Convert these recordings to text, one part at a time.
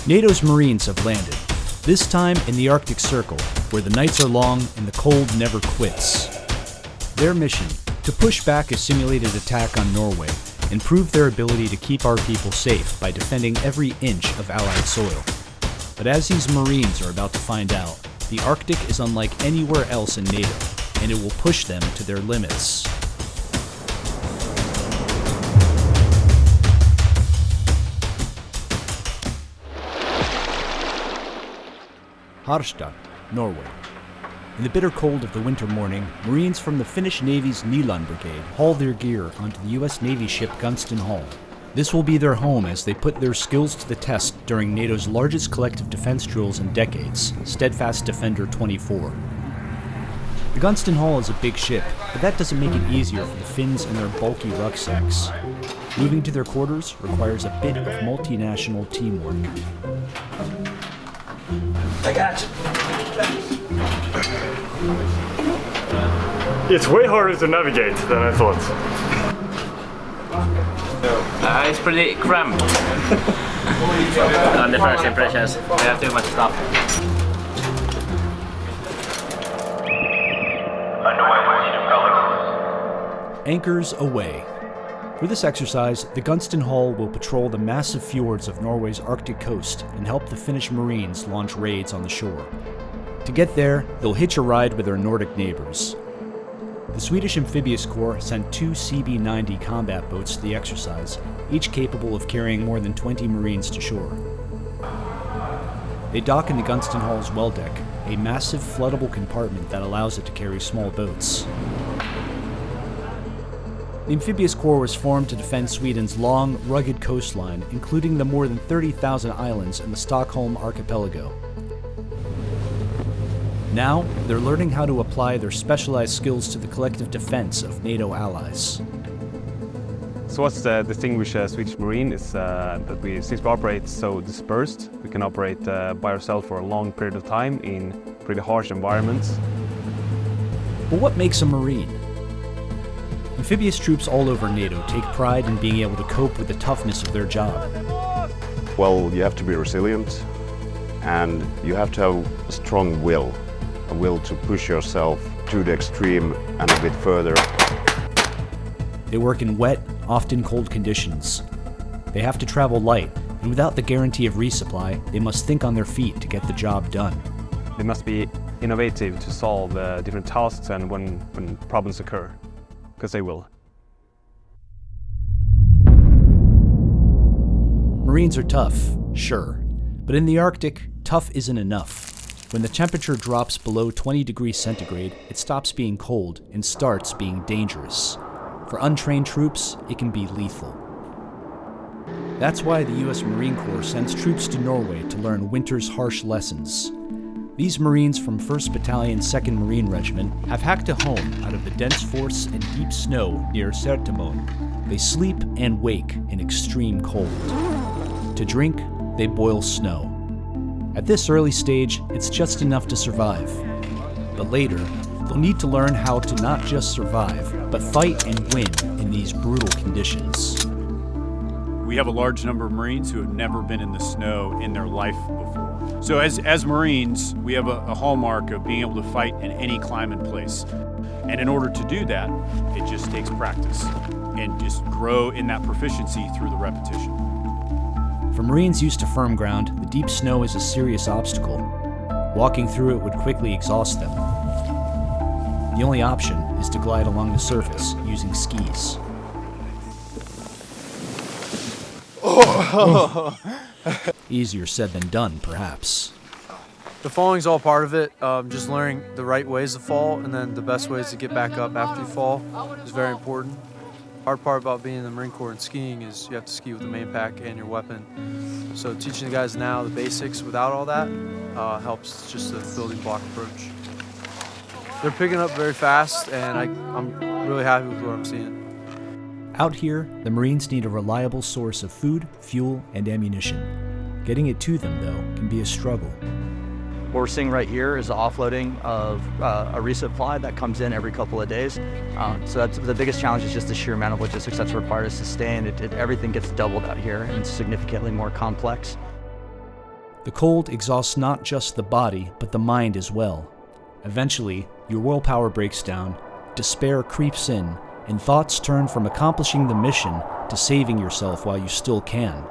NATO's Marines have landed, this time in the Arctic Circle, where the nights are long and the cold never quits. Their mission, to push back a simulated attack on Norway and prove their ability to keep our people safe by defending every inch of Allied soil. But as these Marines are about to find out, the Arctic is unlike anywhere else in NATO, and it will push them to their limits. Harstad, Norway. In the bitter cold of the winter morning, Marines from the Finnish Navy's Nyland Brigade haul their gear onto the US Navy ship Gunston Hall. This will be their home as they put their skills to the test during NATO's largest collective defense drills in decades, Steadfast Defender 24. The Gunston Hall is a big ship, but that doesn't make it easier for the Finns and their bulky rucksacks. Moving to their quarters requires a bit of multinational teamwork. I got you. It's way harder to navigate than I thought. It's pretty cramped. On the first impressions, we have too much stuff. Anchors aweigh. For this exercise, the Gunston Hall will patrol the massive fjords of Norway's Arctic coast and help the Finnish Marines launch raids on the shore. To get there, they'll hitch a ride with their Nordic neighbors. The Swedish Amphibious Corps sent 2 CB-90 combat boats to the exercise, each capable of carrying more than 20 Marines to shore. They dock in the Gunston Hall's well deck, a massive floodable compartment that allows it to carry small boats. The Amphibious Corps was formed to defend Sweden's long, rugged coastline, including the more than 30,000 islands in the Stockholm archipelago. Now, they're learning how to apply their specialized skills to the collective defense of NATO allies. So what's distinguishes a Swedish Marine is that since we operate so dispersed, we can operate by ourselves for a long period of time in pretty harsh environments. But what makes a Marine? Amphibious troops all over NATO take pride in being able to cope with the toughness of their job. Well, you have to be resilient, and you have to have a strong will. A will to push yourself to the extreme and a bit further. They work in wet, often cold conditions. They have to travel light, and without the guarantee of resupply, they must think on their feet to get the job done. They must be innovative to solve different tasks and when problems occur, because they will. Marines are tough, sure, but in the Arctic, tough isn't enough. When the temperature drops below 20 degrees centigrade, it stops being cold and starts being dangerous. For untrained troops, it can be lethal. That's why the US Marine Corps sends troops to Norway to learn winter's harsh lessons. These Marines from 1st Battalion 2nd Marine Regiment have hacked a home out of the dense forests and deep snow near Sertemon. They sleep and wake in extreme cold. To drink, they boil snow. At this early stage, it's just enough to survive. But later, they'll need to learn how to not just survive, but fight and win in these brutal conditions. We have a large number of Marines who have never been in the snow in their life before. So as Marines, we have a hallmark of being able to fight in any climate place. And in order to do that, it just takes practice and just grow in that proficiency through the repetition. For Marines used to firm ground, the deep snow is a serious obstacle. Walking through it would quickly exhaust them. The only option is to glide along the surface using skis. Easier said than done, perhaps. The falling's all part of it. Just learning the right ways to fall and then the best ways to get back up after you fall is very important. Hard part about being in the Marine Corps and skiing is you have to ski with the main pack and your weapon. So teaching the guys now the basics without all that helps just the building block approach. They're picking up very fast, and I'm really happy with what I'm seeing. Out here, the Marines need a reliable source of food, fuel, and ammunition. Getting it to them, though, can be a struggle. What we're seeing right here is the offloading of a resupply that comes in every couple of days. So that's the biggest challenge is just the sheer amount of logistics that's required to sustain. Everything gets doubled out here and it's significantly more complex. The cold exhausts not just the body, but the mind as well. Eventually, your willpower breaks down, despair creeps in, and thoughts turn from accomplishing the mission to saving yourself while you still can.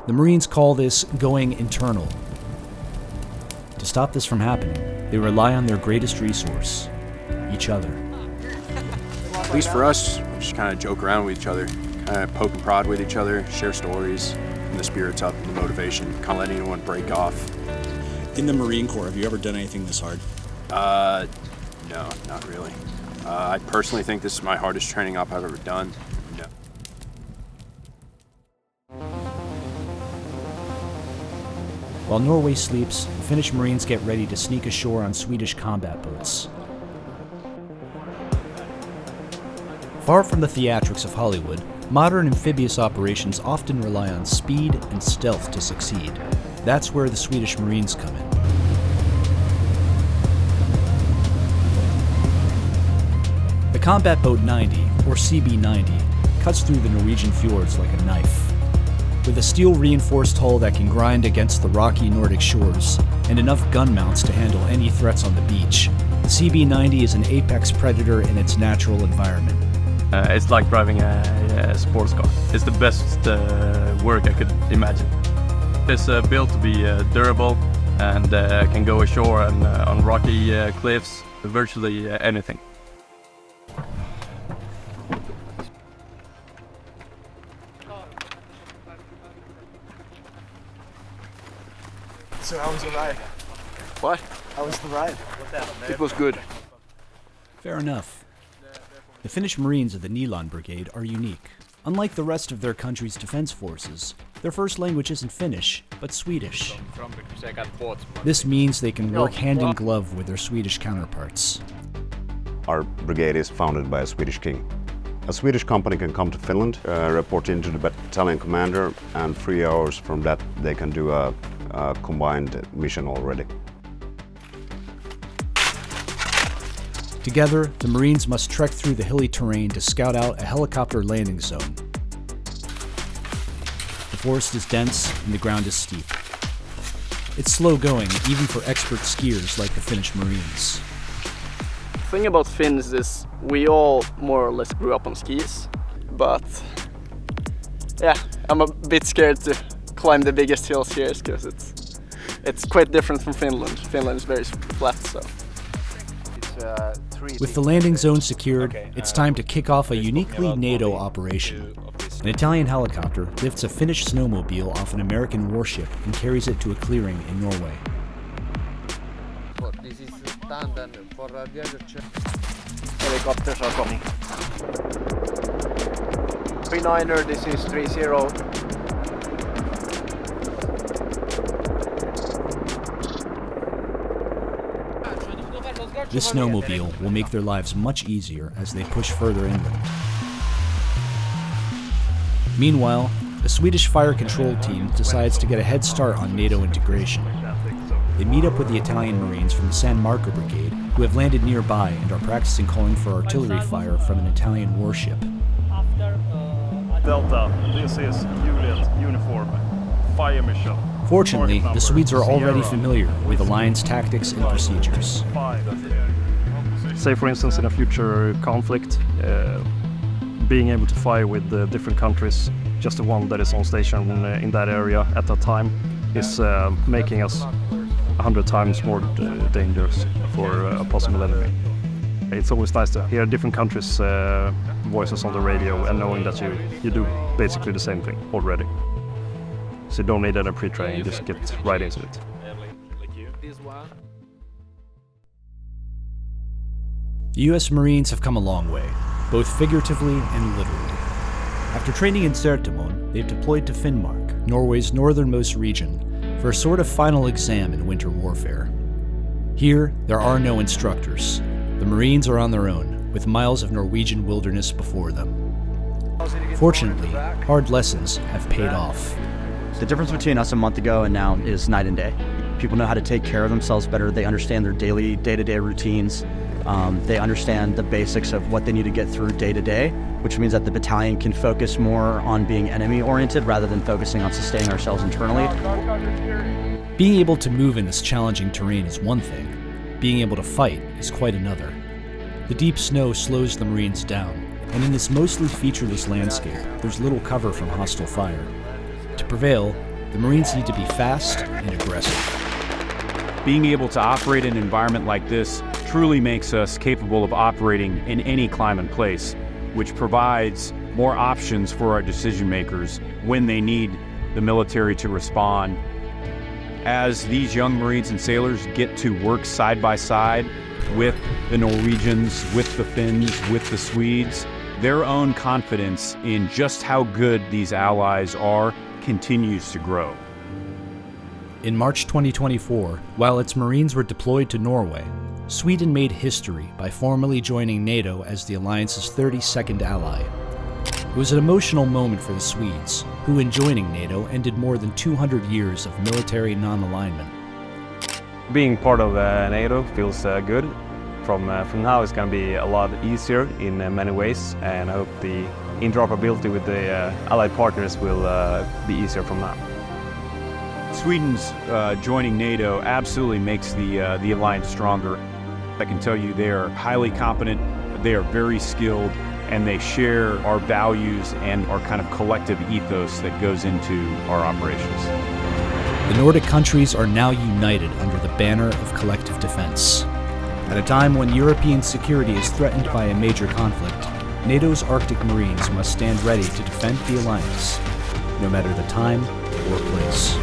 The Marines call this going internal. To stop this from happening, they rely on their greatest resource, each other. At least for us, we just kind of joke around with each other, kind of poke and prod with each other, share stories, and the spirits up and the motivation, kind of let anyone break off. In the Marine Corps, have you ever done anything this hard? No, not really. I personally think this is my hardest training op I've ever done. No. While Norway sleeps, Finnish Marines get ready to sneak ashore on Swedish combat boats. Far from the theatrics of Hollywood, modern amphibious operations often rely on speed and stealth to succeed. That's where the Swedish Marines come in. The combat boat 90, or CB-90, cuts through the Norwegian fjords like a knife. With a steel-reinforced hull that can grind against the rocky Nordic shores, and enough gun mounts to handle any threats on the beach, the CB-90 is an apex predator in its natural environment. It's like driving a sports car. It's the best work I could imagine. It's built to be durable and can go ashore and on rocky cliffs, virtually anything. So how was the ride? What? How was the ride? It was good. Fair enough. The Finnish Marines of the Nilan Brigade are unique. Unlike the rest of their country's defense forces, their first language isn't Finnish, but Swedish. This means they can work hand in glove with their Swedish counterparts. Our brigade is founded by a Swedish king. A Swedish company can come to Finland, report into the battalion commander, and 3 hours from that they can do a combined mission already. Together, the Marines must trek through the hilly terrain to scout out a helicopter landing zone. The forest is dense and the ground is steep. It's slow going, even for expert skiers like the Finnish Marines. The thing about Finns is we all more or less grew up on skis, but yeah, I'm a bit scared to climb the biggest hills here because it's quite different from Finland. Finland is very flat, so. With the landing zone secured, it's time to kick off a uniquely NATO operation. An Italian helicopter lifts a Finnish snowmobile off an American warship and carries it to a clearing in Norway. Helicopters are coming. 39er, this is 30. This snowmobile will make their lives much easier as they push further inland. Meanwhile, the Swedish fire control team decides to get a head start on NATO integration. They meet up with the Italian Marines from the San Marco Brigade, who have landed nearby and are practicing calling for artillery fire from an Italian warship. Delta, this is Juliet uniform, fire mission. Fortunately, the Swedes are already familiar with Alliance tactics and procedures. Say for instance in a future conflict, being able to fire with different countries, just the one that is on station in that area at that time, is making us 100 times more dangerous for a possible enemy. It's always nice to hear different countries' voices on the radio and knowing that you do basically the same thing already. So you don't need any pre-training, just get right into it. The US Marines have come a long way, both figuratively and literally. After training in Sertemon, they've deployed to Finnmark, Norway's northernmost region, for a sort of final exam in winter warfare. Here, there are no instructors. The Marines are on their own, with miles of Norwegian wilderness before them. Fortunately, hard lessons have paid off. The difference between us a month ago and now is night and day. People know how to take care of themselves better. They understand their daily, day-to-day routines. They understand the basics of what they need to get through day to day, which means that the battalion can focus more on being enemy-oriented rather than focusing on sustaining ourselves internally. Being able to move in this challenging terrain is one thing. Being able to fight is quite another. The deep snow slows the Marines down, and in this mostly featureless landscape, there's little cover from hostile fire. To prevail, the Marines need to be fast and aggressive. Being able to operate in an environment like this truly makes us capable of operating in any climate and place, which provides more options for our decision makers when they need the military to respond. As these young Marines and sailors get to work side by side with the Norwegians, with the Finns, with the Swedes, their own confidence in just how good these allies are continues to grow. In March 2024, while its Marines were deployed to Norway, Sweden made history by formally joining NATO as the alliance's 32nd ally. It was an emotional moment for the Swedes, who in joining NATO ended more than 200 years of military non-alignment. Being part of NATO feels good. From now it's going to be a lot easier in many ways, and I hope the interoperability with the allied partners will be easier from now. Sweden's joining NATO absolutely makes the alliance stronger. I can tell you they are highly competent, they are very skilled, and they share our values and our kind of collective ethos that goes into our operations. The Nordic countries are now united under the banner of collective defense. At a time when European security is threatened by a major conflict, NATO's Arctic Marines must stand ready to defend the alliance, no matter the time or place.